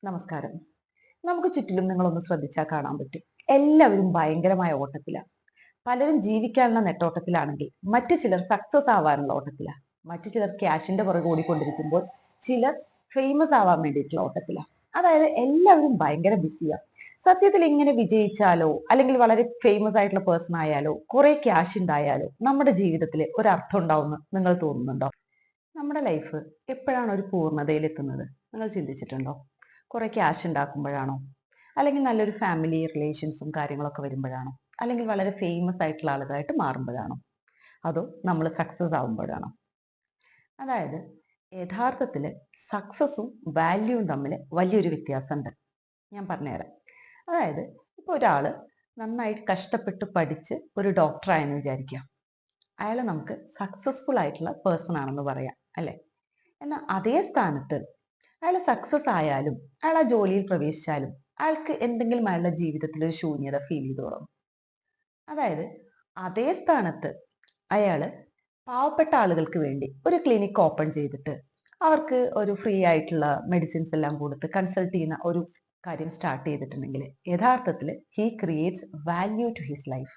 നമസ്കാരം. നമുക്ക് ചുറ്റിലും നിങ്ങളൊന്ന് ശ്രദ്ധിച്ചാൽ കാണാൻ പറ്റും. എല്ലാവരും ഭയങ്കരമായ ഓട്ടത്തിലാണ്. പലരും ജീവിക്കാനുള്ള നെട്ടോട്ടത്തിലാണെങ്കിൽ മറ്റു ചിലർ സക്സസ് ആവാനുള്ള ഓട്ടത്തിലാണ്. മറ്റു ചിലർ ക്യാഷിന്റെ പുറകെ ഓടിക്കൊണ്ടിരിക്കുമ്പോൾ ചിലർ ഫേമസ് ആവാൻ വേണ്ടിയിട്ടുള്ള ഓട്ടത്തിലാണ്. അതായത് എല്ലാവരും ഭയങ്കര ബിസിയാണ്. സത്യത്തിൽ ഇങ്ങനെ വിജയിച്ചാലോ അല്ലെങ്കിൽ വളരെ ഫേമസ് ആയിട്ടുള്ള പേഴ്സൺ ആയാലോ കുറെ ക്യാഷ് ഉണ്ടായാലോ നമ്മുടെ ജീവിതത്തിൽ ഒരു അർത്ഥം ഉണ്ടാവുമെന്ന് നിങ്ങൾ തോന്നുന്നുണ്ടോ? നമ്മുടെ ലൈഫ് എപ്പോഴാണ് ഒരു പൂർണ്ണതയിൽ എത്തുന്നത്? നിങ്ങൾ ചിന്തിച്ചിട്ടുണ്ടോ? കുറെ ക്യാഷ് ഉണ്ടാക്കുമ്പോഴാണോ? അല്ലെങ്കിൽ നല്ലൊരു ഫാമിലി റിലേഷൻസും കാര്യങ്ങളൊക്കെ വരുമ്പോഴാണോ? അല്ലെങ്കിൽ വളരെ ഫേമസ് ആയിട്ടുള്ള ആളുകളായിട്ട് മാറുമ്പോഴാണോ? അതോ നമ്മൾ സക്സസ് ആവുമ്പോഴാണോ? അതായത് യഥാർത്ഥത്തിൽ സക്സസും വാല്യൂവും തമ്മിൽ വലിയൊരു വ്യത്യാസമുണ്ട്. ഞാൻ പറഞ്ഞുതരാം. അതായത് ഇപ്പോൾ ഒരാള് നന്നായിട്ട് കഷ്ടപ്പെട്ട് പഠിച്ച് ഒരു ഡോക്ടറായെന്ന് വിചാരിക്കാം. അയാളെ നമുക്ക് സക്സസ്ഫുൾ ആയിട്ടുള്ള പേഴ്സൺ ആണെന്ന് പറയാം, അല്ലെ? എന്നാൽ അതേ സ്ഥാനത്ത് അയാൾ സക്സസ് ആയാലും അയാൾ ആ ജോലിയിൽ പ്രവേശിച്ചാലും അയാൾക്ക് എന്തെങ്കിലും അയാളുടെ ജീവിതത്തിൽ ഒരു ശൂന്യത ഫീൽ ചെയ്തു തുടങ്ങും. അതായത് അതേ സ്ഥാനത്ത് അയാള് പാവപ്പെട്ട ആളുകൾക്ക് വേണ്ടി ഒരു ക്ലിനിക്ക് ഓപ്പൺ ചെയ്തിട്ട് അവർക്ക് ഒരു ഫ്രീ ആയിട്ടുള്ള മെഡിസിൻസ് എല്ലാം കൊടുത്ത് കൺസൾട്ട് ചെയ്യുന്ന ഒരു കാര്യം സ്റ്റാർട്ട് ചെയ്തിട്ടുണ്ടെങ്കിൽ യഥാർത്ഥത്തിൽ he creates value to his life.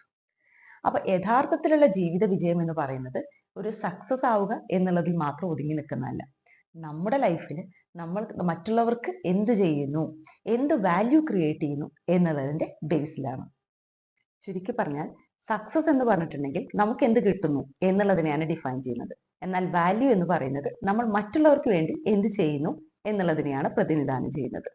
അപ്പൊ യഥാർത്ഥത്തിലുള്ള ജീവിത വിജയം എന്ന് പറയുന്നത് ഒരു സക്സസ് ആവുക എന്നുള്ളതിൽ മാത്രം ഒതുങ്ങി നിൽക്കുന്നതല്ല. നമ്മുടെ ലൈഫിൽ നമ്മൾ മറ്റുള്ളവർക്ക് എന്ത് ചെയ്യുന്നു, എന്ത് വാല്യൂ ക്രിയേറ്റ് ചെയ്യുന്നു എന്നുള്ളതിന്റെ ബേസിലാണ്. ചുരുക്കി പറഞ്ഞാൽ സക്സസ് എന്ന് പറഞ്ഞിട്ടുണ്ടെങ്കിൽ നമുക്ക് എന്ത് കിട്ടുന്നു എന്നുള്ളതിനെയാണ് ഡിഫൈൻ ചെയ്യുന്നത്. എന്നാൽ വാല്യൂ എന്ന് പറയുന്നത് നമ്മൾ മറ്റുള്ളവർക്ക് വേണ്ടി എന്ത് ചെയ്യുന്നു എന്നുള്ളതിനെയാണ് പ്രതിനിധാനം ചെയ്യുന്നത്.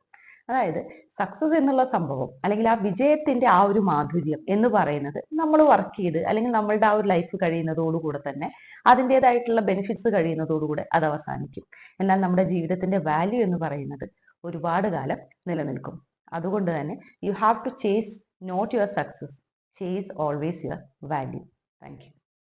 അതായത് സക്സസ് എന്നുള്ള സംഭവം അല്ലെങ്കിൽ ആ വിജയത്തിന്റെ ആ ഒരു മാധുര്യം എന്ന് പറയുന്നത് നമ്മൾ വർക്ക് ചെയ്ത് അല്ലെങ്കിൽ നമ്മളുടെ ആ ഒരു ലൈഫ് കഴിയുന്നതോടുകൂടെ തന്നെ അതിൻ്റെതായിട്ടുള്ള ബെനിഫിറ്റ്സ് കഴിയുന്നതോടുകൂടെ അത് അവസാനിക്കും. എന്നാൽ നമ്മുടെ ജീവിതത്തിന്റെ വാല്യൂ എന്ന് പറയുന്നത് ഒരുപാട് കാലം നിലനിൽക്കും. അതുകൊണ്ട് തന്നെ you have to chase not your success, chase always your value. Thank U.